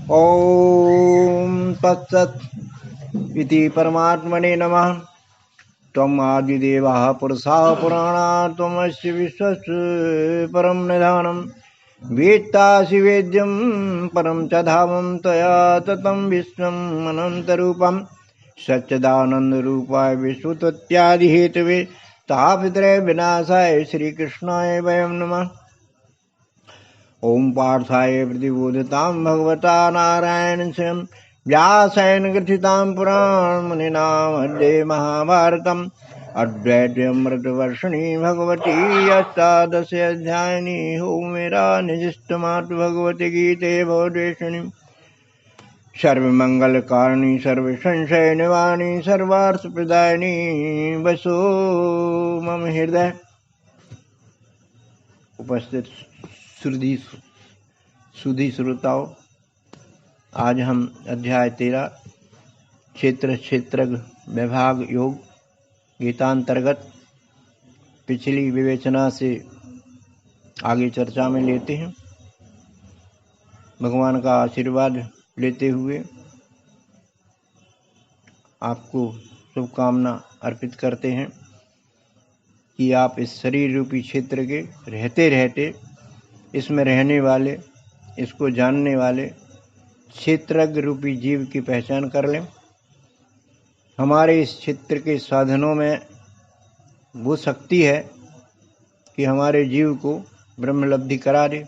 ओम तत्सत् इति परमात्मने नमः। त्वम् आदिदेवः पुरुषः पुराणात् त्वमस्य विश्वस्य परं निधानम् वेत्तासि वेद्यं परं च धामं त्वया ततं विश्वम् अनन्तरूपम् सच्चिदानन्दरूपाय विश्वोत्पत्त्यादिहेतवे तापत्रय विनाशाय श्रीकृष्णाय वयं नमः। ओम पार्थाय प्रतिबोधतां भगवता नारायण स्वयं व्यासेन ग्रथितां पुराण मुनिना मध्ये महाभारतम् अद्वैतामृतवर्षिणी भगवती अष्टादशाध्यायिनी हो मेरा निजिष्टमातु भगवती गीते भवद्वेषिणी सर्वमंगलकारिणी सर्वसंशय निवारिणी सर्वार्थप्रदायिनी वसो मम हृदय। उपस्थित सुधी श्रोताओं, आज हम अध्याय 13 क्षेत्र विभाग योग गीतांतर्गत पिछली विवेचना से आगे चर्चा में लेते हैं। भगवान का आशीर्वाद लेते हुए आपको शुभकामना अर्पित करते हैं कि आप इस शरीर रूपी क्षेत्र के रहते रहते इसमें रहने वाले, इसको जानने वाले क्षेत्रज्ञ रूपी जीव की पहचान कर लें। हमारे इस क्षेत्र के साधनों में वो शक्ति है कि हमारे जीव को ब्रह्मलब्धि करा दे,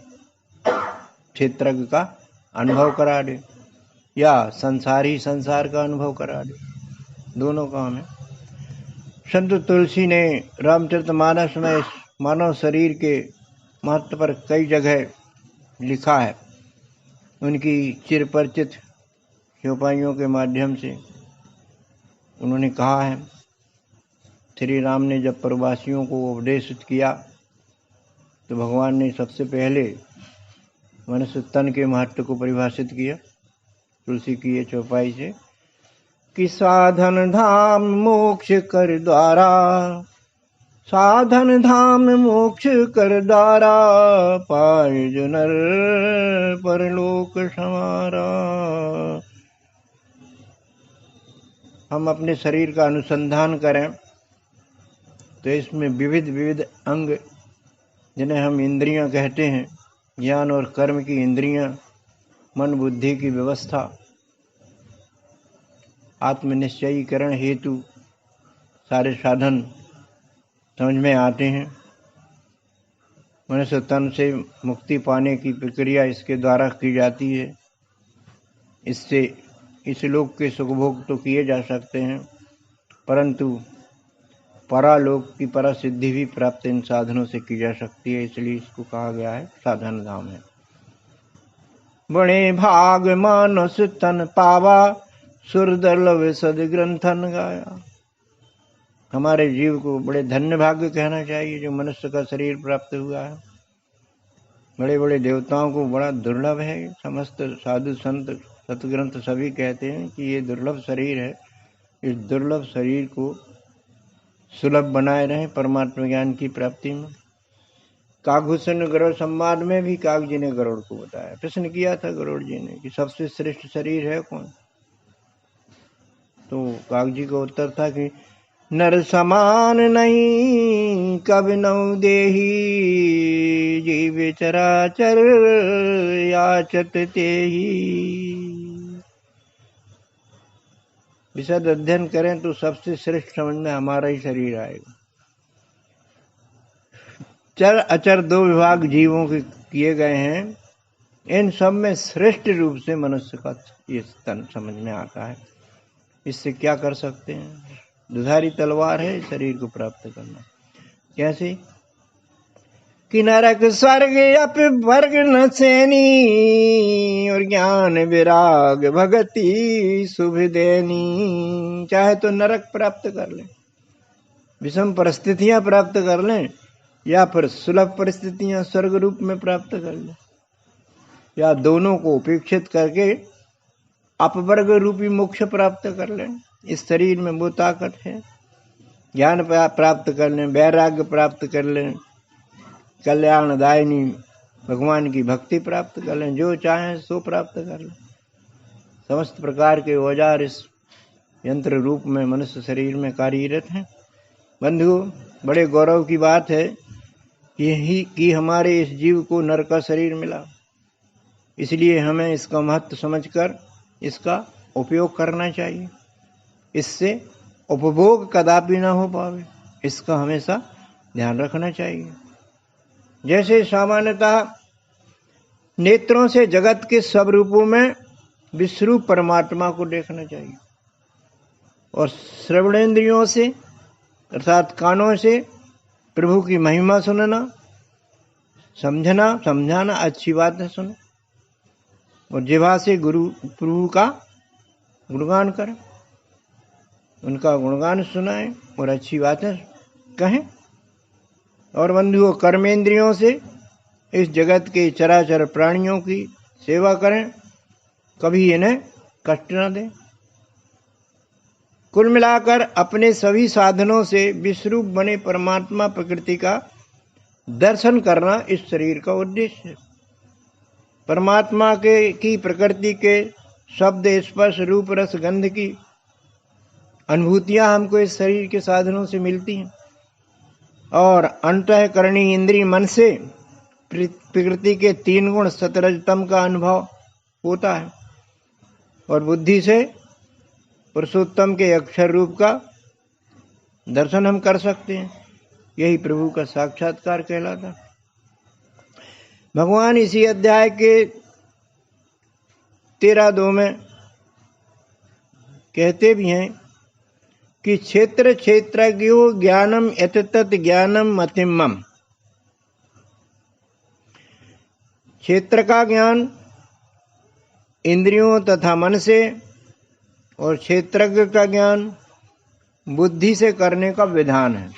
क्षेत्रज्ञ का अनुभव करा दे या संसार ही संसार का अनुभव करा दे। दोनों काम है। संत तुलसी ने रामचरितमानस में इस मानव शरीर के महत्व पर कई जगह लिखा है। उनकी चिरपरिचित चौपाइयों के माध्यम से उन्होंने कहा है, श्री राम ने जब प्रवासियों को उपदेशित किया तो भगवान ने सबसे पहले मनुष्य तन के महत्व को परिभाषित किया तुलसी की ये चौपाई से कि साधन धाम मोक्ष कर द्वारा, साधन धाम मोक्ष कर द्वारा पाए जो नर परलोक समारा। हम अपने शरीर का अनुसंधान करें तो इसमें विविध अंग, जिन्हें हम इंद्रियां कहते हैं, ज्ञान और कर्म की इंद्रियां, मन बुद्धि की व्यवस्था, आत्मनिश्चयीकरण हेतु सारे साधन समझ में आते हैं। मनुष्य तन से मुक्ति पाने की प्रक्रिया इसके द्वारा की जाती है। इससे इस लोक के सुख भोग तो किए जा सकते हैं, परंतु परालोक की परा सिद्धि भी प्राप्त इन साधनों से की जा सकती है। इसलिए इसको कहा गया है साधन धाम है। बड़े भाग मानस तन पावा, सुर दुर्लभ सद ग्रंथन गाया। हमारे जीव को बड़े धन्य भाग्य कहना चाहिए जो मनुष्य का शरीर प्राप्त हुआ है। बड़े बड़े देवताओं को बड़ा दुर्लभ है। समस्त साधु संत सतग्रंथ सभी कहते हैं कि ये दुर्लभ शरीर है। इस दुर्लभ शरीर को सुलभ बनाए रहें परमात्मा ज्ञान की प्राप्ति में। काकभूषण गरुड़ संवाद में भी काक जी ने गरुड़ को बताया, प्रश्न किया था गरुड़ जी ने कि सबसे श्रेष्ठ शरीर है कौन। तो काक जी का उत्तर था कि नर समान नहीं कभी नौ देही, जीव चराचर याचत तेही। विशद अध्ययन करें तो सबसे श्रेष्ठ समझ में हमारा ही शरीर आएगा। चर अचर दो विभाग जीवों के किए गए हैं। इन सब में श्रेष्ठ रूप से मनुष्य का ये तन समझ में आता है। इससे क्या कर सकते हैं? दुधारी तलवार है शरीर को प्राप्त करना। कैसे कि नरक स्वर्ग अप वर्ग न सेनी, और ज्ञान विराग भगति शुभ देनी। चाहे तो नरक प्राप्त कर लें, विषम परिस्थितियां प्राप्त कर लें, या फिर सुलभ परिस्थितियां स्वर्ग रूप में प्राप्त कर लें, या दोनों को उपेक्षित करके अपवर्ग रूपी मोक्ष प्राप्त कर लें। इस शरीर में वो ताकत है। ज्ञान प्राप्त कर लें, वैराग्य प्राप्त कर लें, कल्याणदायिनी भगवान की भक्ति प्राप्त कर लें, जो चाहें सो प्राप्त कर लें। समस्त प्रकार के औजार इस यंत्र रूप में मनुष्य शरीर में कार्यरत हैं। बंधुओं, बड़े गौरव की बात है कि हमारे इस जीव को नर का शरीर मिला। इसलिए हमें इसका महत्व समझकर इसका उपयोग करना चाहिए। इससे उपभोग कदापि न हो पावे, इसका हमेशा ध्यान रखना चाहिए। जैसे सामान्यतः नेत्रों से जगत के सब रूपों में विश्वरूप परमात्मा को देखना चाहिए और श्रवणेंद्रियों से अर्थात कानों से प्रभु की महिमा सुनना, समझाना अच्छी बात है सुनो, और जिह्वा से प्रभु का गुणगान करें, उनका गुणगान सुनाएं और अच्छी बातें कहें। और बंधुओं, कर्मेंद्रियों से इस जगत के चराचर प्राणियों की सेवा करें, कभी इन्हें कष्ट न दें। कुल मिलाकर अपने सभी साधनों से विश्वरूप बने परमात्मा प्रकृति का दर्शन करना इस शरीर का उद्देश्य है। परमात्मा की प्रकृति के शब्द, स्पर्श, रूप, रस, गंध की अनुभूतियां हमको इस शरीर के साधनों से मिलती हैं और अंतःकरणी इंद्रिय मन से प्रकृति के 3 गुण सतरजतम का अनुभव होता है और बुद्धि से पुरुषोत्तम के अक्षर रूप का दर्शन हम कर सकते हैं। यही प्रभु का साक्षात्कार कहलाता है। भगवान इसी अध्याय के 13:2 में कहते भी हैं कि क्षेत्र क्षेत्रज्ञो ज्ञानम यततत ज्ञानम मतिमम। क्षेत्र का ज्ञान इंद्रियों तथा मन से और क्षेत्रज्ञ का ज्ञान बुद्धि से करने का विधान है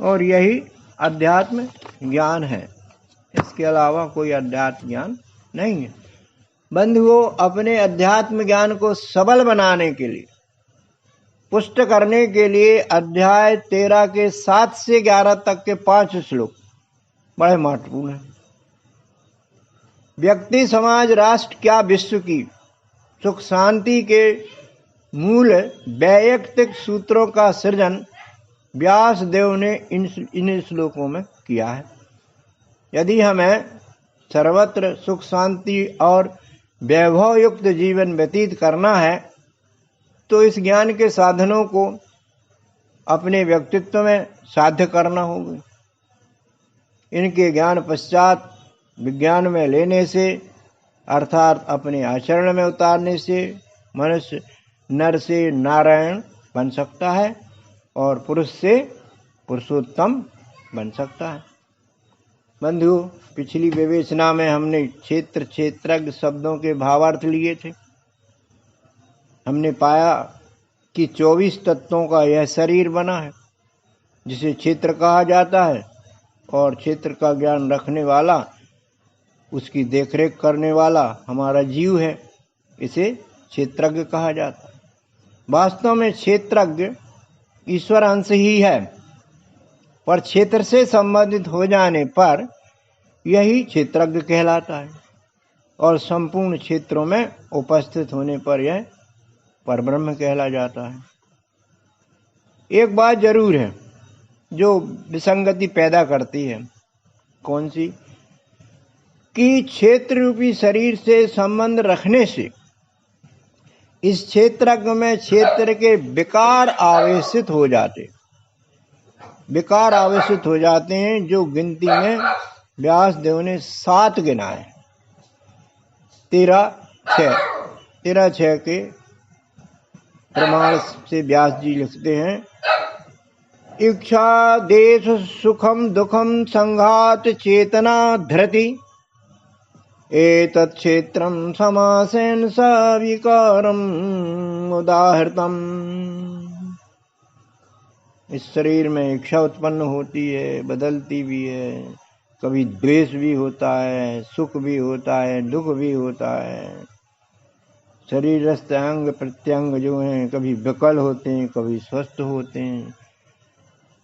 और यही अध्यात्म ज्ञान है। इसके अलावा कोई अध्यात्म ज्ञान नहीं है। बंधुओं, अपने अध्यात्म ज्ञान को सबल बनाने के लिए, पुष्ट करने के लिए अध्याय 13 के 7 से 11 तक के 5 श्लोक बड़े महत्वपूर्ण हैं। व्यक्ति, समाज, राष्ट्र, क्या विश्व की सुख शांति के मूल वैयक्तिक सूत्रों का सृजन व्यास देव ने इन श्लोकों में किया है। यदि हमें सर्वत्र सुख शांति और वैभव युक्त जीवन व्यतीत करना है तो इस ज्ञान के साधनों को अपने व्यक्तित्व में साध्य करना होगा। इनके ज्ञान पश्चात विज्ञान में लेने से अर्थात अपने आचरण में उतारने से मनुष्य नर से नारायण बन सकता है और पुरुष से पुरुषोत्तम बन सकता है। बंधुओं, पिछली विवेचना में हमने क्षेत्र क्षेत्रज्ञ शब्दों के भावार्थ लिए थे। हमने पाया कि 24 तत्वों का यह शरीर बना है जिसे क्षेत्र कहा जाता है और क्षेत्र का ज्ञान रखने वाला, उसकी देखरेख करने वाला हमारा जीव है, इसे क्षेत्रज्ञ कहा जाता है। वास्तव में क्षेत्रज्ञ ईश्वर अंश ही है, पर क्षेत्र से संबंधित हो जाने पर यही क्षेत्रज्ञ कहलाता है और संपूर्ण क्षेत्रों में उपस्थित होने पर यह परब्रह्म कहला जाता है। एक बात जरूर है जो विसंगति पैदा करती है। कौन सी? कि क्षेत्र रूपी शरीर से संबंध रखने से इस क्षेत्रज्ञ में क्षेत्र के विकार आवेशित हो जाते हैं, जो गिनती में व्यास देव ने 7 गिनाए। 13:6 के प्रमाण से व्यास जी लिखते हैं, इच्छा देश सुखम दुखम संघात चेतना धृति एतत् क्षेत्रम समासेन सविकारम उदाहृतम। इस शरीर में इच्छा उत्पन्न होती है, बदलती भी है, कभी द्वेष भी होता है, सुख भी होता है, दुख भी होता है। शरीरस्थ अंग प्रत्यंग जो हैं कभी विकल होते हैं, कभी स्वस्थ होते हैं,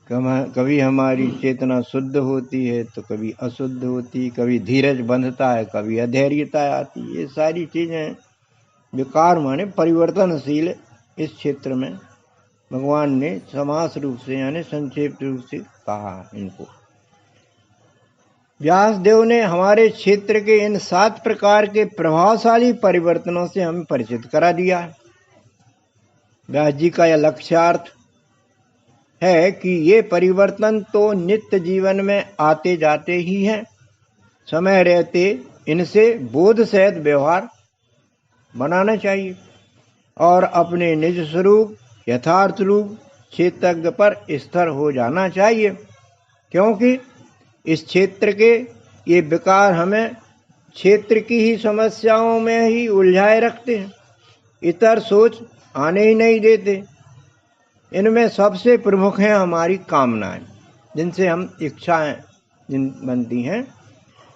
कभी हमारी चेतना शुद्ध होती है तो कभी अशुद्ध होती है, कभी धीरज बंधता है, कभी अधैर्यता आती है। ये सारी चीजें विकार माने परिवर्तनशील इस क्षेत्र में भगवान ने समास रूप से यानी संक्षेप रूप से कहा इनको। व्यासदेव ने हमारे क्षेत्र के इन 7 प्रकार के प्रभावशाली परिवर्तनों से हमें परिचित करा दिया है। व्यास जी का यह लक्ष्यार्थ है कि ये परिवर्तन तो नित्य जीवन में आते जाते ही हैं, समय रहते इनसे बोध सहित व्यवहार बनाना चाहिए और अपने निज स्वरूप यथार्थ रूप क्षेत्रज्ञ पर स्थिर हो जाना चाहिए, क्योंकि इस क्षेत्र के ये विकार हमें क्षेत्र की ही समस्याओं में ही उलझाए रखते हैं, इतर सोच आने ही नहीं देते। इनमें सबसे प्रमुख हैं हमारी कामनाएं, जिनसे हम इच्छाएं जिन बनती हैं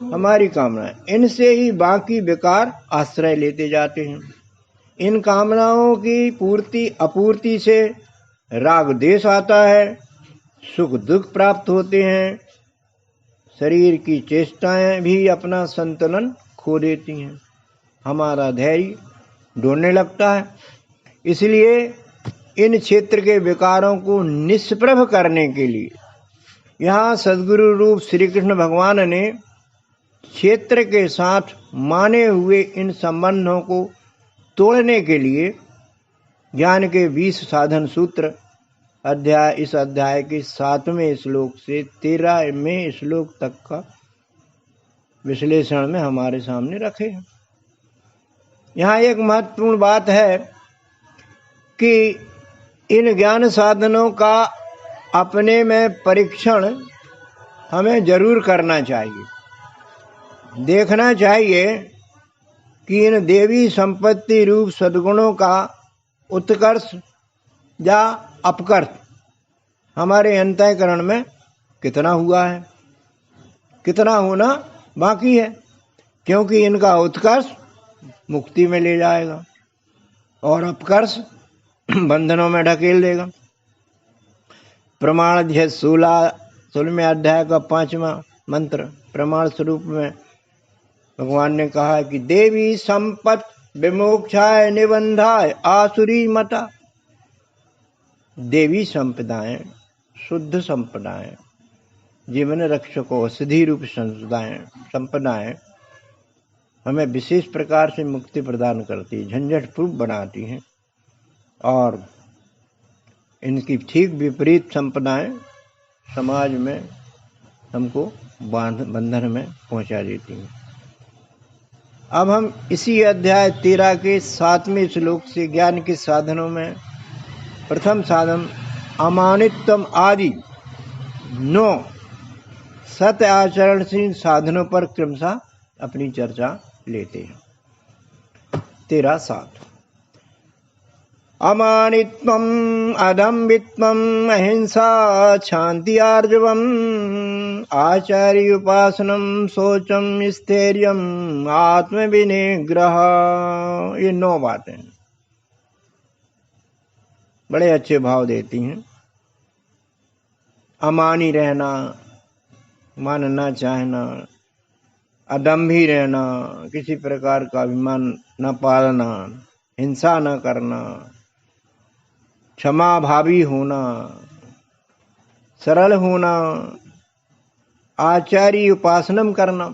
हमारी कामनाएं, इनसे ही बाकी विकार आश्रय लेते जाते हैं। इन कामनाओं की पूर्ति अपूर्ति से राग द्वेष आता है, सुख दुख प्राप्त होते हैं, शरीर की चेष्टाएं भी अपना संतुलन खो देती हैं, हमारा धैर्य डोलने लगता है। इसलिए इन क्षेत्र के विकारों को निष्प्रभ करने के लिए यहाँ सद्गुरु रूप श्री कृष्ण भगवान ने क्षेत्र के साथ माने हुए इन संबंधों को तोड़ने के लिए ज्ञान के 20 साधन सूत्र इस अध्याय के 7वें श्लोक से 13वें श्लोक तक का विश्लेषण में हमारे सामने रखे हैं। यहाँ एक महत्वपूर्ण बात है कि इन ज्ञान साधनों का अपने में परीक्षण हमें जरूर करना चाहिए, देखना चाहिए कि इन देवी संपत्ति रूप सद्गुणों का उत्कर्ष या अपकर्ष हमारे अंतःकरण में कितना हुआ है, कितना होना बाकी है, क्योंकि इनका उत्कर्ष मुक्ति में ले जाएगा और अपकर्ष बंधनों में ढकेल देगा। प्रमाण अध्याय 16वें अध्याय का 5वां मंत्र प्रमाण स्वरूप में भगवान ने कहा कि देवी संपत विमोक्षाय निबंधाय आसुरी मता। देवी संपदाएं, शुद्ध संपदाएं, जीवन रक्षक औषधि रूप संपदाएं हमें विशेष प्रकार से मुक्ति प्रदान करती, झंझट प्रूफ बनाती हैं, और इनकी ठीक विपरीत संपदाएं समाज में हमको बंधन में पहुंचा देती हैं। अब हम इसी अध्याय 13 के 7वें श्लोक से ज्ञान के साधनों में प्रथम साधन अमानित्वम आदि 9 सत्य आचरणशील साधनों पर क्रमशः अपनी चर्चा लेते हैं। 13:7 अमानित्वम अदम्भित्वम अहिंसा शांति आर्जवम आचार्य उपासनम शौचम स्थैर्यम आत्म विनिग्रह। ये 9 बातें बड़े अच्छे भाव देती हैं। अमानी रहना, मानना चाहना, अदम्भी रहना, किसी प्रकार का अभिमान न पालना, हिंसा न करना, क्षमा भावी होना, सरल होना, आचार्य उपासनम करना,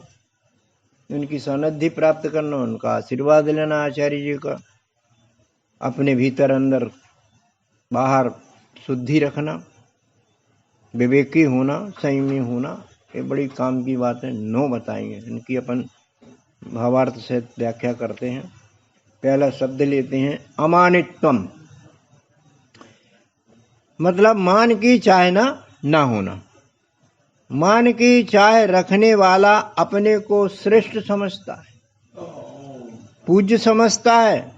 उनकी सन्निधि प्राप्त करना, उनका आशीर्वाद लेना आचार्य जी का, अपने भीतर अंदर बाहर शुद्धि रखना, विवेकी होना, संयमी होना, ये बड़ी काम की बातें 9 बताई हैं। इनकी अपन भावार्थ से व्याख्या करते हैं। पहला शब्द लेते हैं अमानित्वम, मतलब मान की चाहना ना होना। मान की चाह रखने वाला अपने को श्रेष्ठ समझता है, पूज्य समझता है,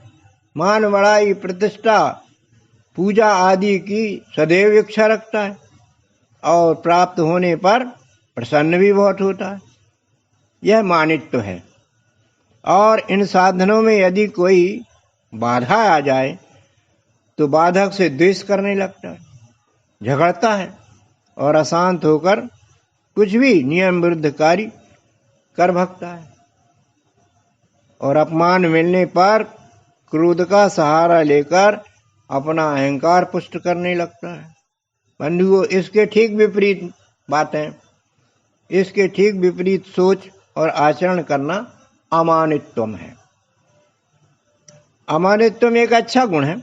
मान बड़ाई प्रतिष्ठा पूजा आदि की सदैव इच्छा रखता है और प्राप्त होने पर प्रसन्न भी बहुत होता है। यह मानित्व है। और इन साधनों में यदि कोई बाधा आ जाए तो बाधक से द्वेष करने लगता है, झगड़ता है और अशांत होकर कुछ भी नियम विरुद्ध कार्य कर भगता है। और अपमान मिलने पर क्रोध का सहारा लेकर अपना अहंकार पुष्ट करने लगता है। बंधुओं, इसके ठीक विपरीत बातें, इसके ठीक विपरीत सोच और आचरण करना अमानित्वम है। अमानित्वम एक अच्छा गुण है।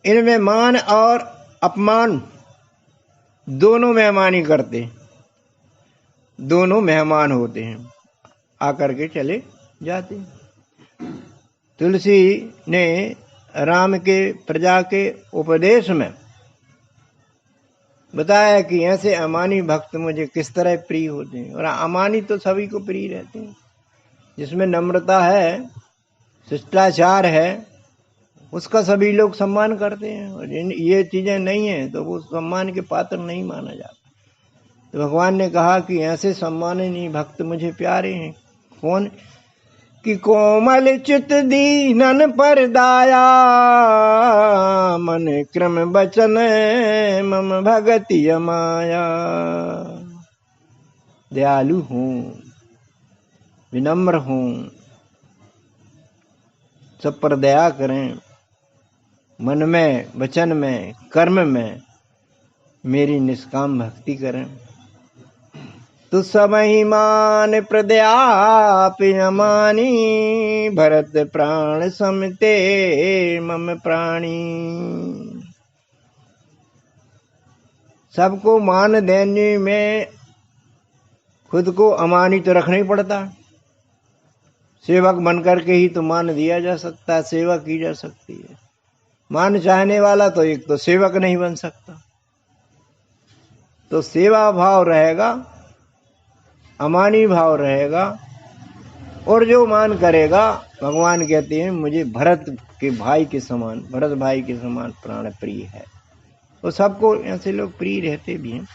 इनमें मान और अपमान दोनों मेहमानी करते हैं, दोनों मेहमान होते हैं, आकर के चले जाते हैं। तुलसी ने राम के प्रजा के उपदेश में बताया कि ऐसे अमानी भक्त मुझे किस तरह प्रिय होते हैं। और अमानी तो सभी को प्रिय रहते हैं। जिसमें नम्रता है, शिष्टाचार है, उसका सभी लोग सम्मान करते हैं। और ये चीजें नहीं है तो वो सम्मान के पात्र नहीं माना जाता। तो भगवान ने कहा कि ऐसे सम्माननीय भक्त मुझे प्यारे हैं। कौन? कि कोमल चित दीनन पर दाया, मन क्रम बचन मम भगति अमाया। दयालु हूँ, विनम्र हूँ, सब पर दया करें, मन में, वचन में, कर्म में मेरी निष्काम भक्ति करें। तु समहिमान प्रदयापि अमानी, भरत प्राण समते मम प्राणी। सबको मान देने में खुद को अमानी तो रखना ही पड़ता। सेवक बनकर के ही तो मान दिया जा सकता है, सेवा की जा सकती है। मान चाहने वाला तो एक तो सेवक नहीं बन सकता। तो सेवा भाव रहेगा, अमानी भाव रहेगा। और जो मान करेगा, भगवान कहते हैं मुझे भरत के भाई के समान, भरत भाई के समान प्राण प्रिय है। तो सबको ऐसे लोग प्रिय रहते भी हैं।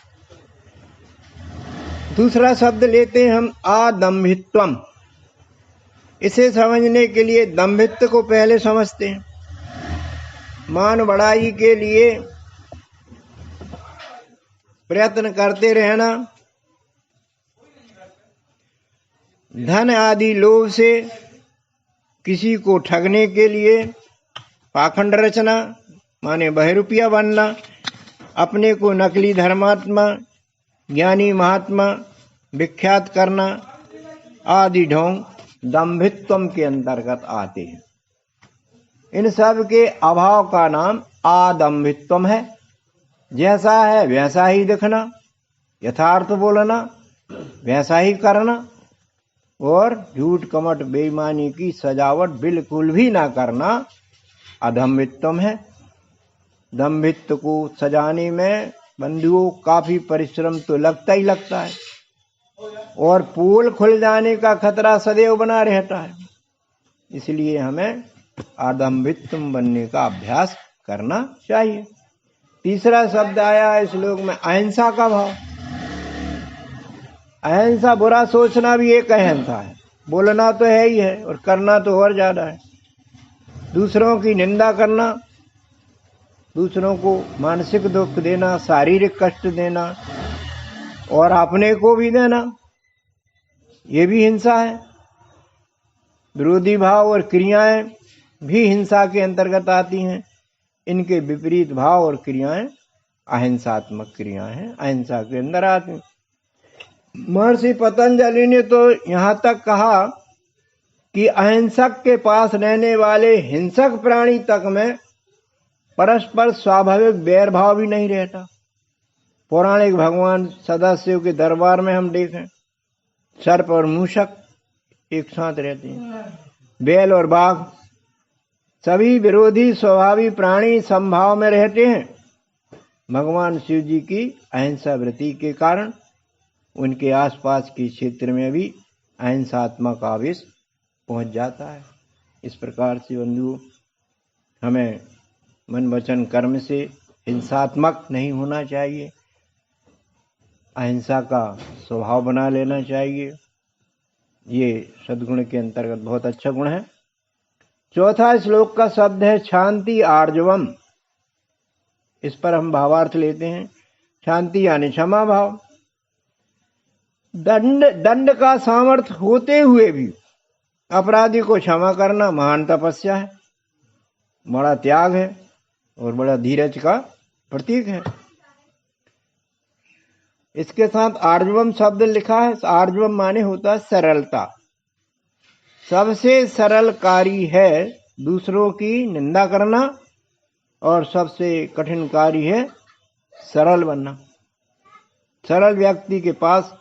दूसरा शब्द लेते हैं हम आदम्भित्वम। इसे समझने के लिए दम्भित्व को पहले समझते हैं। मान बढ़ाई के लिए प्रयत्न करते रहना, धन आदि लोभ से किसी को ठगने के लिए पाखंड रचना, माने बहरूपिया बनना, अपने को नकली धर्मात्मा, ज्ञानी महात्मा विख्यात करना आदि ढोंग दम्भित्वम के अंतर्गत आते हैं। इन सब के अभाव का नाम आदम्भित्वम है। जैसा है वैसा ही दिखना, यथार्थ बोलना, वैसा ही करना, और झूठ कमट बेईमानी की सजावट बिल्कुल भी ना करना अदम्भित्वम है। दम्भित्व को सजाने में बंधुओं काफी परिश्रम तो लगता ही लगता है, और पोल खुल जाने का खतरा सदैव बना रहता है। इसलिए हमें आदम्भित्वम बनने का अभ्यास करना चाहिए। तीसरा शब्द आया इस श्लोक में अहिंसा का भाव। अहिंसा, बुरा सोचना भी एक अहिंसा है। बोलना तो है ही है और करना तो और ज्यादा है। दूसरों की निंदा करना, दूसरों को मानसिक दुख देना, शारीरिक कष्ट देना और अपने को भी देना, ये भी हिंसा है। विरोधी भाव और क्रियाएं भी हिंसा के अंतर्गत आती हैं। इनके विपरीत भाव और क्रियाएं अहिंसात्मक क्रियाएं हैं, अहिंसा के अंदर आती हैं। महर्षि पतंजलि ने तो यहाँ तक कहा कि अहिंसक के पास रहने वाले हिंसक प्राणी तक में परस्पर स्वाभाविक वैर भाव भी नहीं रहता। पौराणिक भगवान सदाशिव के दरबार में हम देखें, सर्प और मूषक एक साथ रहते हैं, बैल और बाघ, सभी विरोधी स्वभावी प्राणी समभाव में रहते हैं। भगवान शिव जी की अहिंसा वृत्ति के कारण उनके आसपास के क्षेत्र में भी अहिंसात्मक आवेश पहुंच जाता है। इस प्रकार से बंधुओं, हमें मन वचन कर्म से हिंसात्मक नहीं होना चाहिए, अहिंसा का स्वभाव बना लेना चाहिए। ये सद्गुण के अंतर्गत बहुत अच्छा गुण है। चौथा श्लोक का शब्द है शांति आर्जवम। इस पर हम भावार्थ लेते हैं। शांति यानी क्षमा भाव। दंड का सामर्थ्य होते हुए भी अपराधी को क्षमा करना महान तपस्या है, बड़ा त्याग है और बड़ा धीरज का प्रतीक है। इसके साथ आर्जवम शब्द लिखा है। आर्जवम माने होता है सरलता। सबसे सरल कार्य है दूसरों की निंदा करना और सबसे कठिन कार्य है सरल बनना। सरल व्यक्ति के पास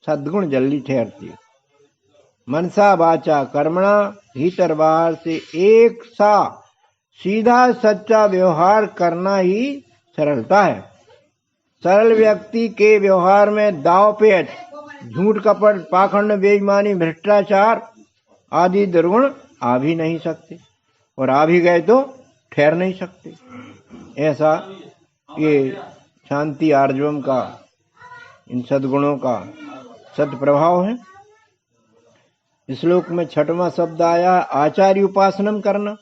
सद्गुण जल्दी ठहरती है। मनसा वाचा कर्मणा, भीतर बाहर से एक सा सीधा सच्चा व्यवहार करना ही सरलता है। सरल व्यक्ति के व्यवहार में दाव पेच, झूठ, कपट, पाखंड, बेईमानी, भ्रष्टाचार आदि दुर्गुण आ भी नहीं सकते और आ भी गए तो ठहर नहीं सकते। ऐसा ये शांति आर्जवम का, इन सद्गुणों का सद प्रभाव है। श्लोक में 6वां शब्द आया आचार्य उपासनम करना।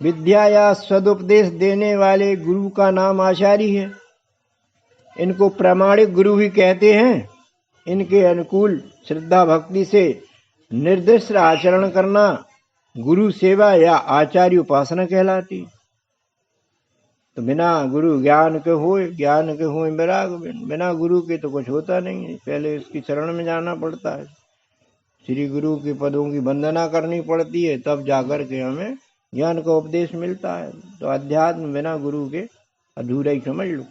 विद्या या सदुपदेश देने वाले गुरु का नाम आचार्य है। इनको प्रामाणिक गुरु भी कहते हैं। इनके अनुकूल श्रद्धा भक्ति से निर्दिष्ट आचरण करना गुरु सेवा या आचार्य उपासना कहलाती। तो बिना गुरु ज्ञान के होए, ज्ञान के होए विराग, बिना गुरु के तो कुछ होता नहीं है। पहले उसकी शरण में जाना पड़ता है, श्री गुरु के पदों की वंदना करनी पड़ती है, तब जाकर के हमें ज्ञान का उपदेश मिलता है। तो अध्यात्म बिना गुरु के अधूरा ही समझ लो।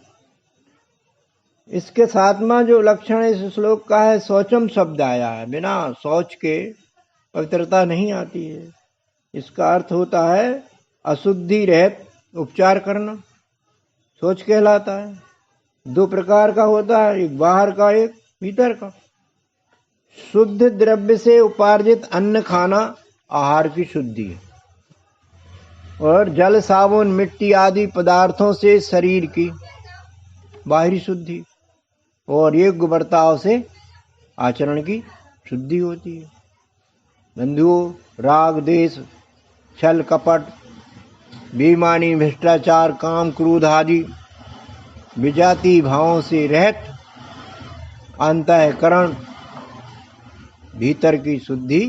इसके 7वां जो लक्षण इस श्लोक का है शौचम शब्द आया है। बिना शौच के पवित्रता नहीं आती है। इसका अर्थ होता है अशुद्धि रहित उपचार करना, शौच कहलाता है। 2 प्रकार का होता है, एक बाहर का, एक भीतर का। शुद्ध द्रव्य से उपार्जित अन्न खाना आहार की शुद्धि है और जल, साबुन, मिट्टी आदि पदार्थों से शरीर की बाहरी शुद्धि और योग्य बर्ताव से आचरण की शुद्धि होती है। बंधुओं, राग, देश, छल, कपट, बेईमानी, भ्रष्टाचार, काम, क्रोध आदि विजाती भावों से रहित अंतःकरण भीतर की शुद्धि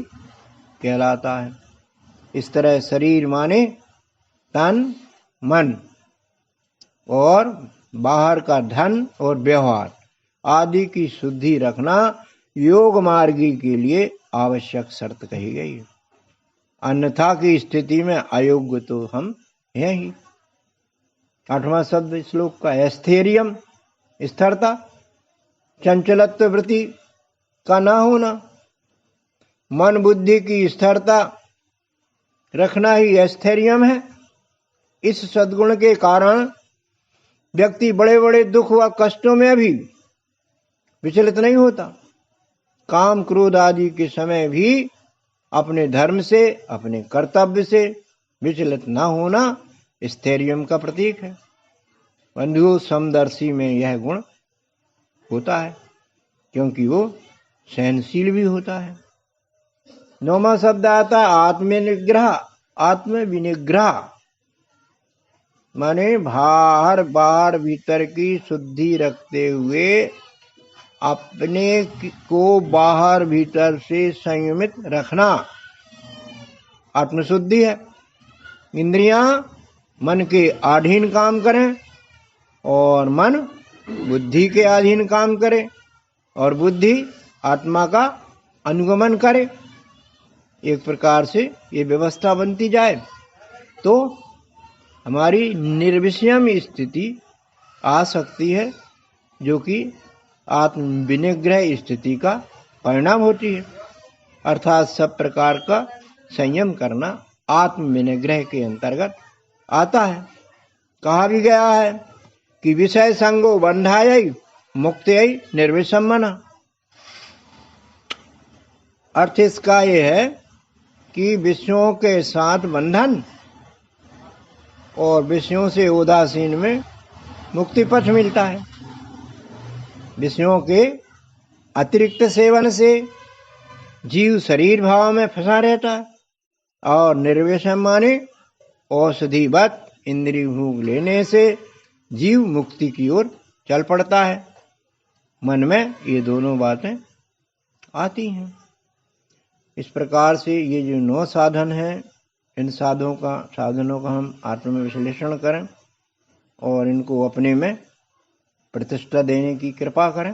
कहलाता है। इस तरह शरीर माने तन, मन और बाहर का धन और व्यवहार आदि की शुद्धि रखना योग मार्गी के लिए आवश्यक शर्त कही गई है। अन्यथा की स्थिति में अयोग्य तो हम हैं ही। 8वां शब्द श्लोक का एस्थेरियम, स्थिरता, चंचलत्व वृत्ति का ना होना। मन बुद्धि की स्थिरता रखना ही एस्थेरियम है। इस सद्गुण के कारण व्यक्ति बड़े बड़े दुख व कष्टों में भी विचलित नहीं होता। काम, क्रोध आदि के समय भी अपने धर्म से, अपने कर्तव्य से विचलित न होना स्थैर्यम का प्रतीक है। बंधुओं, समदर्शी में यह गुण होता है क्योंकि वो सहनशील भी होता है। 9वां शब्द आता है आत्मनिग्रह, आत्मविनिग्रह माने बाहर भीतर की शुद्धि रखते हुए अपने को बाहर भीतर से संयमित रखना आत्मशुद्धि है। इंद्रियां मन के अधीन काम करें और मन बुद्धि के अधीन काम करे और बुद्धि आत्मा का अनुगमन करे। एक प्रकार से ये व्यवस्था बनती जाए तो हमारी निर्विषयम स्थिति आ सकती है, जो कि आत्म विनिग्रह स्थिति का परिणाम होती है। अर्थात सब प्रकार का संयम करना आत्म विनिग्रह के अंतर्गत आता है। कहा भी गया है कि विषय संगो बंधाय मुक्त्यै निर्विषमना। अर्थ इसका यह है कि विषयों के साथ बंधन और विषयों से उदासीन में मुक्ति पथ मिलता है। विषयों के अतिरिक्त सेवन से जीव शरीर भाव में फंसा रहता है और निर्विषम माने औषधिवत इंद्रिय भोग लेने से जीव मुक्ति की ओर चल पड़ता है। मन में ये दोनों बातें आती हैं। इस प्रकार से ये जो 9 साधन हैं, इन साधनों का हम आत्म में विश्लेषण करें और इनको अपने में प्रतिष्ठा देने की कृपा करें।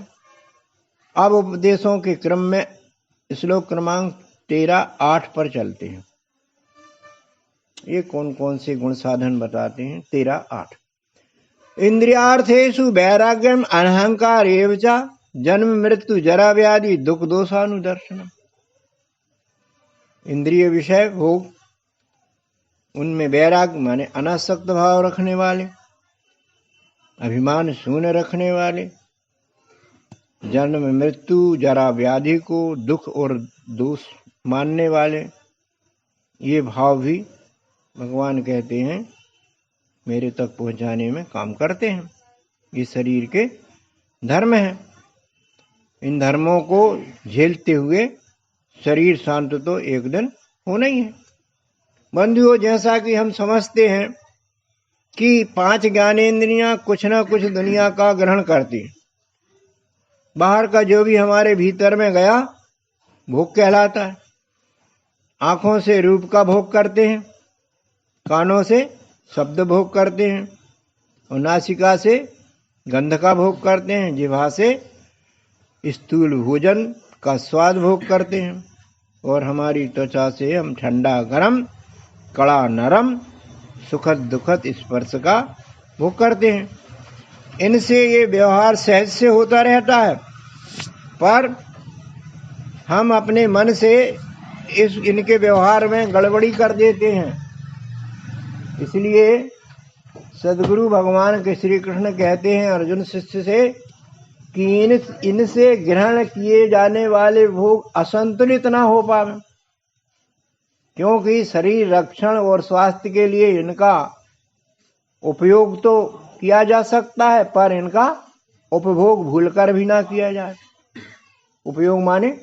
अब उपदेशों के क्रम में श्लोक क्रमांक 13-8 पर चलते हैं। ये कौन कौन से गुण साधन बताते हैं। 13-8 इंद्रियार्थेषु वैराग्यम अहंकार एवं च जन्म मृत्यु जरा व्याधि दुख दोषानुदर्शनम। इंद्रिय विषय भोग, उनमें वैराग्य माने अनासक्त भाव रखने वाले, अभिमान शून्य रखने वाले, जन्म मृत्यु जरा व्याधि को दुख और दोष मानने वाले, ये भाव भी भगवान कहते हैं मेरे तक पहुंचाने में काम करते हैं। ये शरीर के धर्म हैं। इन धर्मों को झेलते हुए शरीर शांत तो एक दिन होना ही है। बंधुओं, जैसा कि हम समझते हैं कि 5 ज्ञानेंद्रियां कुछ न कुछ दुनिया का ग्रहण करती हैं। बाहर का जो भी हमारे भीतर में गया भोग कहलाता है। आंखों से रूप का भोग करते हैं, कानों से शब्द भोग करते हैं और नासिका से गंध का भोग करते हैं, जिह्वा से स्थूल भोजन का स्वाद भोग करते हैं और हमारी त्वचा से हम ठंडा गरम, कड़ा नरम, सुखद दुखद स्पर्श का भोग करते हैं। इनसे ये व्यवहार सहज से होता रहता है, पर हम अपने मन से इनके व्यवहार में गड़बड़ी कर देते हैं। इसलिए सदगुरु भगवान के श्री कृष्ण कहते हैं अर्जुन शिष्य से कि इनसे ग्रहण किए जाने वाले भोग असंतुलित ना हो पावे, क्योंकि शरीर रक्षण और स्वास्थ्य के लिए इनका उपयोग तो किया जा सकता है, पर इनका उपभोग भूलकर भी ना किया जाए। उपयोग माने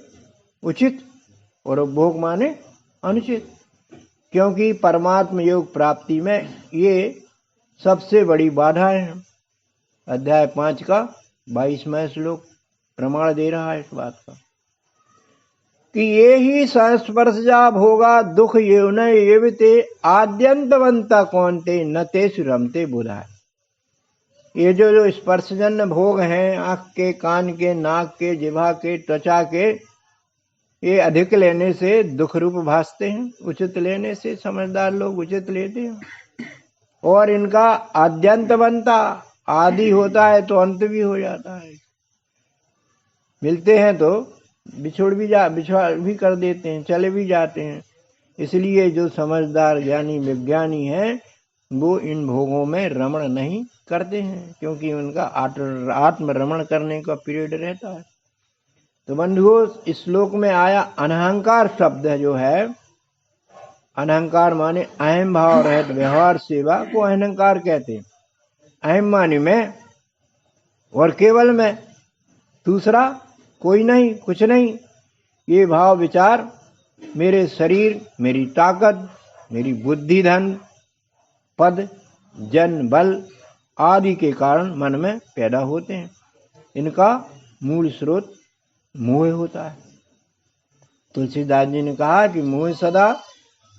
उचित और उपभोग माने अनुचित, क्योंकि परमात्म योग प्राप्ति में ये सबसे बड़ी बाधा है। अध्याय 5 का 22वां श्लोक प्रमाण दे रहा है इस बात का कि ये ही संस्पर्शजा भोगा दुख येन एवते आद्यंतवंता कौनते न ते रमते बुधाय। ये जो स्पर्शजन्य भोग हैं, आँख के, कान के, नाक के, जिह्वा के, त्वचा के, ये अधिक लेने से दुख रूप भासते हैं। उचित लेने से समझदार लोग उचित लेते हैं और इनका आद्यंत बनता, आदि होता है तो अंत भी हो जाता है। मिलते हैं तो बिछोड़ भी कर देते हैं, चले भी जाते हैं। इसलिए जो समझदार ज्ञानी विज्ञानी हैं वो इन भोगों में रमण नहीं करते हैं, क्योंकि उनका आत्म रमण करने का पीरियड रहता है। तो बंधुओं, इस श्लोक में आया अनहंकार शब्द जो है, अनहंकार माने अहम भाव रहित व्यवहार सेवा को अहंकार कहते हैं। अहम माने मैं और केवल मैं, दूसरा कोई नहीं, कुछ नहीं। ये भाव विचार मेरे शरीर, मेरी ताकत, मेरी बुद्धि, धन, पद, जन, बल आदि के कारण मन में पैदा होते हैं। इनका मूल स्रोत मोह होता है। तुलसीदास जी ने कहा कि मोह सदा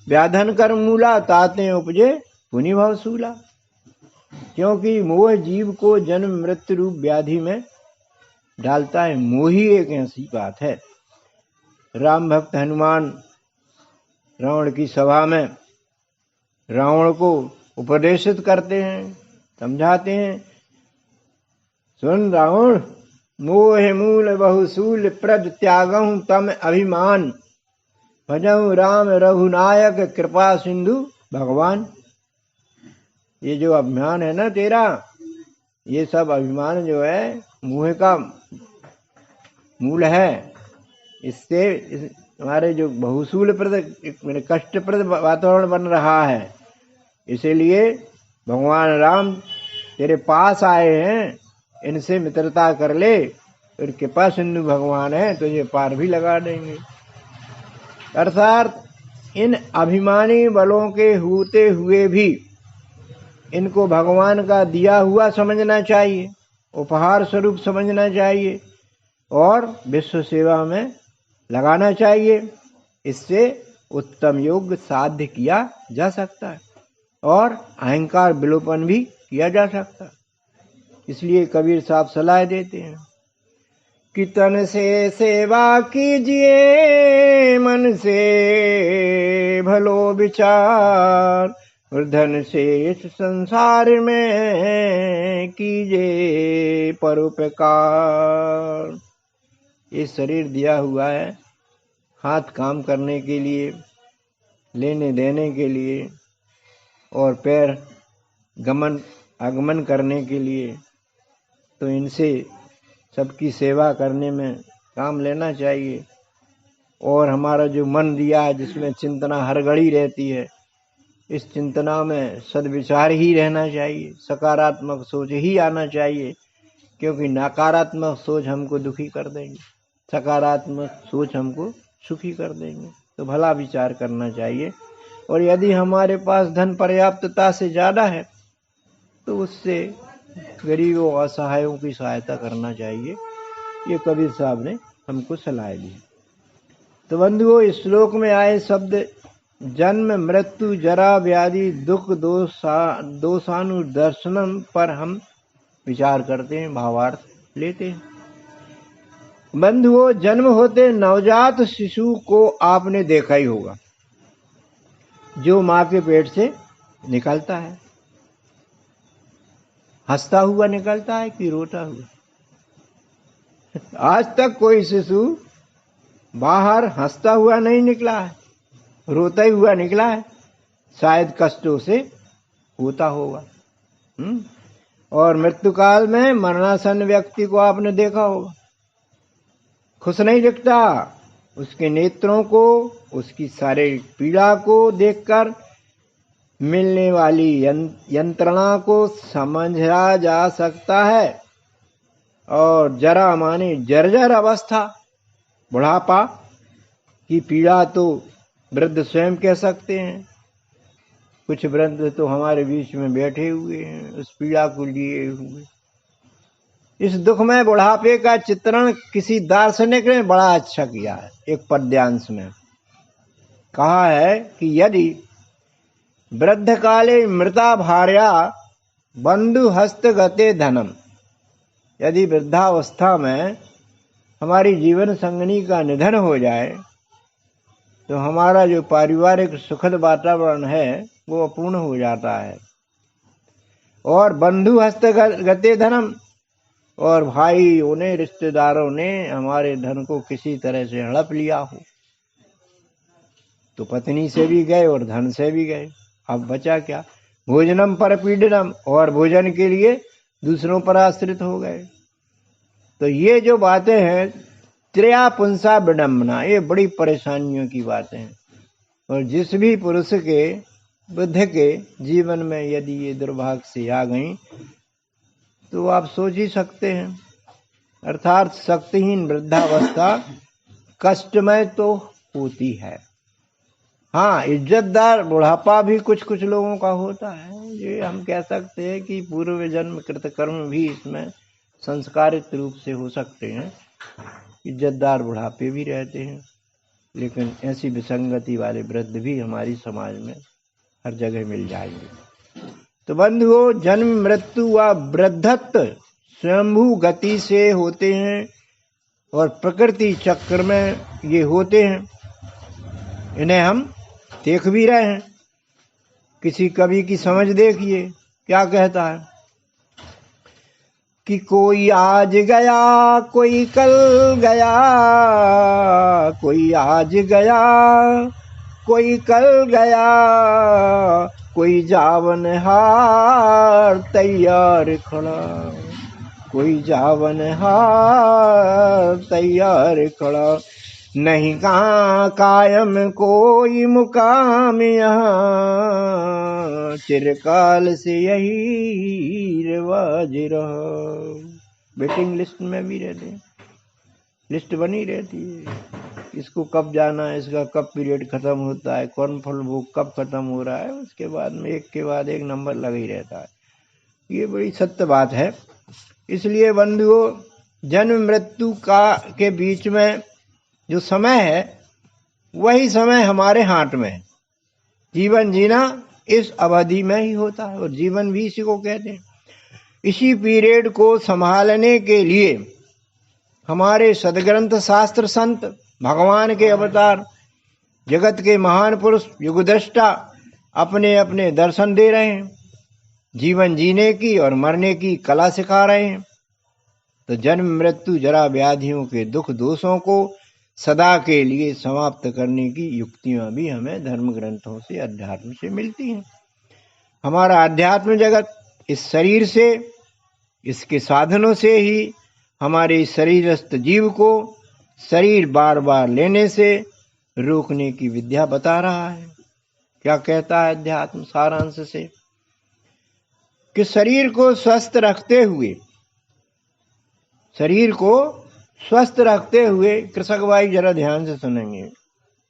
व्याधन कर मूला, ताते उपजे पुनि भव सूला। क्योंकि मोह जीव को जन्म मृत्यु रूप व्याधि में डालता है। मोह ही एक ऐसी बात है। राम भक्त हनुमान रावण की सभा में रावण को उपदेशित करते हैं, समझाते हैं। सुन रावण, मोह मूल बहुसूल प्रद त्यागहु तम अभिमान, भजहु राम रघुनायक कृपा सिंधु भगवान। ये जो अभिमान है ना तेरा, ये सब अभिमान जो है मोह का मूल है। इससे हमारे जो बहुसूल प्रद कष्टप्रद वातावरण बन रहा है। इसीलिए भगवान राम तेरे पास आए हैं, इनसे मित्रता कर ले, और कृपा सिंधु भगवान है, तुझे पार भी लगा देंगे। अर्थात इन अभिमानी बलों के होते हुए भी इनको भगवान का दिया हुआ समझना चाहिए, उपहार स्वरूप समझना चाहिए और विश्व सेवा में लगाना चाहिए। इससे उत्तम योग साध्य किया जा सकता है और अहंकार विलोपन भी किया जा सकता है। इसलिए कबीर साहब सलाह देते हैं कि तन से सेवा कीजिए, मन से भलो विचार, और धन से इस संसार में कीजिए परोपकार। ये शरीर दिया हुआ है हाथ काम करने के लिए, लेने देने के लिए, और पैर गमन आगमन करने के लिए। तो इनसे सबकी सेवा करने में काम लेना चाहिए। और हमारा जो मन दिया है, जिसमें चिंतना हर घड़ी रहती है, इस चिंतना में सद्विचार ही रहना चाहिए, सकारात्मक सोच ही आना चाहिए, क्योंकि नकारात्मक सोच हमको दुखी कर देंगे, सकारात्मक सोच हमको सुखी कर देंगे। तो भला विचार करना चाहिए। और यदि हमारे पास धन पर्याप्तता से ज़्यादा है तो उससे गरीबों असहायों की सहायता करना चाहिए। ये कबीर साहब ने हमको सलाह दी। तो बंधुओं, इस श्लोक में आए शब्द जन्म मृत्यु जरा व्याधि दुख दोषानुदर्शनम पर हम विचार करते हैं, भावार्थ लेते हैं। बंधुओं, जन्म होते नवजात शिशु को आपने देखा ही होगा, जो माँ के पेट से निकलता है। हंसता हुआ निकलता है कि रोता हुआ? आज तक कोई शिशु बाहर हंसता हुआ नहीं निकला है, रोता ही हुआ निकला है। शायद कष्टों से होता होगा। और मृत्यु काल में मरणासन्न व्यक्ति को आपने देखा होगा, खुश नहीं दिखता। उसके नेत्रों को, उसकी शारीरिक पीड़ा को देखकर मिलने वाली यंत्रणा को समझा जा सकता है। और जरा माने जर्जर अवस्था, बुढ़ापा की पीड़ा तो वृद्ध स्वयं कह सकते हैं। कुछ वृद्ध तो हमारे बीच में बैठे हुए हैं उस पीड़ा को लिए हुए। इस दुखमय बुढ़ापे का चित्रण किसी दार्शनिक ने बड़ा अच्छा किया है। एक पद्यांश में कहा है कि यदि वृद्ध काले मृता भार्या बंधु हस्त गते धनम, यदि वृद्धावस्था में हमारी जीवन संगनी का निधन हो जाए तो हमारा जो पारिवारिक सुखद वातावरण है वो अपूर्ण हो जाता है। और बंधु हस्त गते धनम, और भाइयों ने, रिश्तेदारों ने हमारे धन को किसी तरह से हड़प लिया हो, तो पत्नी से भी गए और धन से भी गए। अब बचा क्या? भोजनम पर पीड़नम, और भोजन के लिए दूसरों पर आश्रित हो गए। तो ये जो बातें हैं, त्रया पुंसा विडम्बना, ये बड़ी परेशानियों की बातें हैं। और जिस भी पुरुष के, बुद्ध के जीवन में यदि ये दुर्भाग्य से आ गई तो आप सोच ही सकते हैं। अर्थात शक्तिहीन वृद्धावस्था कष्टमय तो होती है। हाँ, इज्जतदार बुढ़ापा भी कुछ कुछ लोगों का होता है। ये हम कह सकते हैं कि पूर्व जन्म कृत कर्म भी इसमें संस्कारित रूप से हो सकते हैं। इज्जतदार बुढ़ापे भी रहते हैं, लेकिन ऐसी विसंगति वाले वृद्ध भी हमारी समाज में हर जगह मिल जाएंगे। तो बंधुओं, जन्म मृत्यु व वृद्धत्व स्वयंभू गति से होते हैं और प्रकृति चक्र में ये होते हैं। इन्हें हम देख भी रहे हैं। किसी कवि की समझ देखिए, क्या कहता है कि कोई आज गया, कोई कल गया, कोई आज गया, कोई कल गया, कोई जावन हार तैयार खड़ा, कोई जावन हार तैयार खड़ा। नहीं कहाँ कायम कोई मुकाम यहाँ, चिरकाल से यही रिवाज रहा। वेटिंग लिस्ट में भी रहते हैं, लिस्ट बनी रहती है, इसको कब जाना है, इसका कब पीरियड खत्म होता है, कौन फल भोग कब खत्म हो रहा है, उसके बाद में एक के बाद एक नंबर लगा ही रहता है। ये बड़ी सत्य बात है। इसलिए बंधुओं, जन्म मृत्यु के बीच में जो समय है वही समय हमारे हाथ में है। जीवन जीना इस अवधि में ही होता है और जीवन भी इसी को कहते हैं। इसी पीरियड को संभालने के लिए हमारे सदग्रंथ शास्त्र संत भगवान के अवतार जगत के महान पुरुष युगदृष्टा अपने अपने दर्शन दे रहे हैं, जीवन जीने की और मरने की कला सिखा रहे हैं। तो जन्म मृत्यु जरा व्याधियों के दुख दोषों को सदा के लिए समाप्त करने की युक्तियां भी हमें धर्म ग्रंथों से अध्यात्म से मिलती हैं। हमारा अध्यात्म जगत इस शरीर से, इसके साधनों से ही हमारे शरीरस्थ जीव को शरीर बार बार लेने से रोकने की विद्या बता रहा है। क्या कहता है अध्यात्म सारांश से कि शरीर को स्वस्थ रखते हुए कृषक भाई जरा ध्यान से सुनेंगे,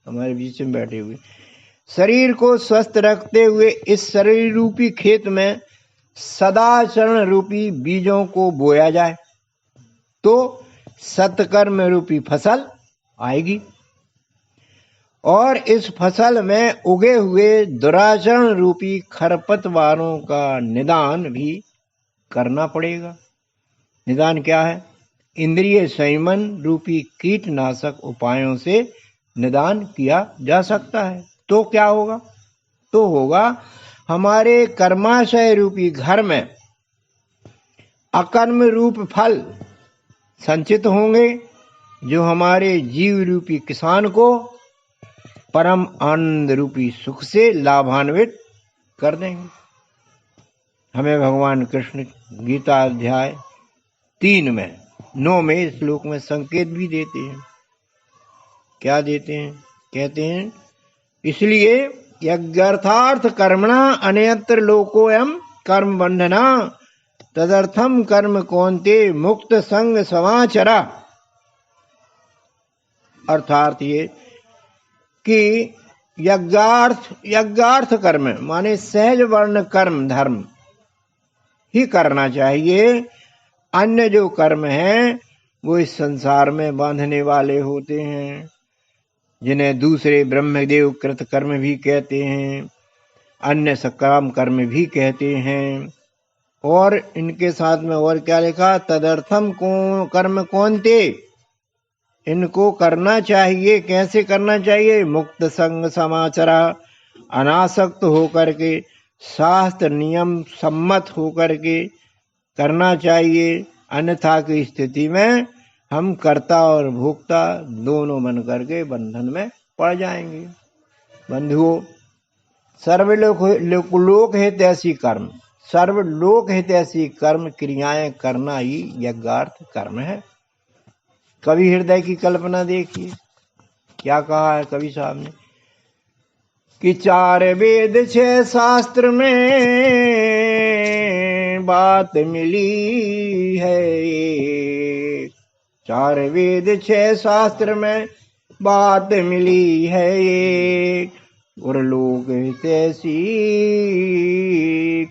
हमारे बीच में बैठे हुए, शरीर को स्वस्थ रखते हुए इस शरीर रूपी खेत में सदाचरण रूपी बीजों को बोया जाए तो सत्कर्म रूपी फसल आएगी और इस फसल में उगे हुए दुराचरण रूपी खरपतवारों का निदान भी करना पड़ेगा। निदान क्या है? इंद्रिय संयमन रूपी कीटनाशक उपायों से निदान किया जा सकता है। तो क्या होगा? तो होगा हमारे कर्माशय रूपी घर में अकर्म रूप फल संचित होंगे जो हमारे जीव रूपी किसान को परम आनंद रूपी सुख से लाभान्वित कर देंगे। हमें भगवान कृष्ण गीता अध्याय 3 में 9वें श्लोक में संकेत भी देते हैं। क्या देते हैं? कहते हैं इसलिए यज्ञार्थार्थ कर्मणा अन्यत्र लोकोऽयं कर्म बंधना तदर्थम कर्म कौन्ते मुक्त संग समाचरा। अर्थात ये कि यज्ञार्थ कर्म माने सहज वर्ण कर्म धर्म ही करना चाहिए। अन्य जो कर्म हैं वो इस संसार में बांधने वाले होते हैं, जिन्हें दूसरे ब्रह्मदेव कृत कर्म भी कहते हैं, अन्य सकाम कर्म भी कहते हैं। और इनके साथ में और क्या लिखा? तदर्थम को कर्म कौन्ते, इनको करना चाहिए। कैसे करना चाहिए? मुक्त संग समाचरा, अनासक्त होकर के, शास्त्र नियम सम्मत होकर के करना चाहिए। अन्यथा की स्थिति में हम कर्ता और भोक्ता दोनों बन करके बंधन में पड़ जाएंगे। बंधुओं, सर्वलोक हितैषी कर्म, सर्वलोक हितैषी कर्म क्रियाएं करना ही यज्ञार्थ कर्म है। कवि हृदय की कल्पना देखिए, क्या कहा है कवि साहब ने कि 4 वेद 6 शास्त्र में बात मिली है, 4 वेद 6 शास्त्र में बात मिली है ये, और लोक हितैषी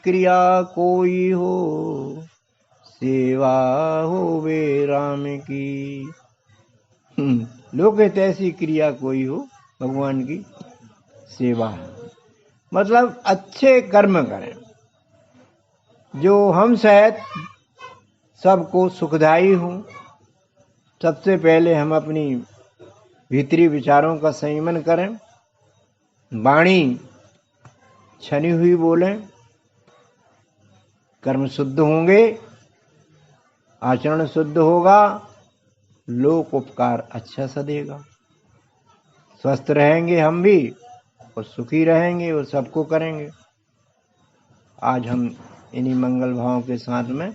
क्रिया कोई हो, सेवा होवे राम की। लोक हितैषी क्रिया कोई हो, भगवान की सेवा है। मतलब अच्छे कर्म करें जो हम सहित सबको सुखदायी हो। सबसे पहले हम अपनी भीतरी विचारों का संयमन करें, वाणी छनी हुई बोलें, कर्म शुद्ध होंगे, आचरण शुद्ध होगा, लोक उपकार अच्छा सदेगा। स्वस्थ रहेंगे हम भी और सुखी रहेंगे और सबको करेंगे। आज हम इन्हीं मंगल भावों के साथ में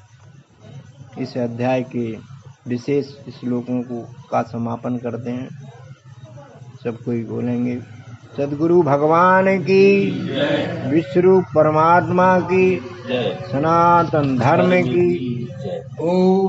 इस अध्याय के विशेष श्लोकों का समापन करते हैं। सब कोई बोलेंगे सद्गुरु भगवान की, विश्वरूप परमात्मा की, सनातन धर्म की। ओम।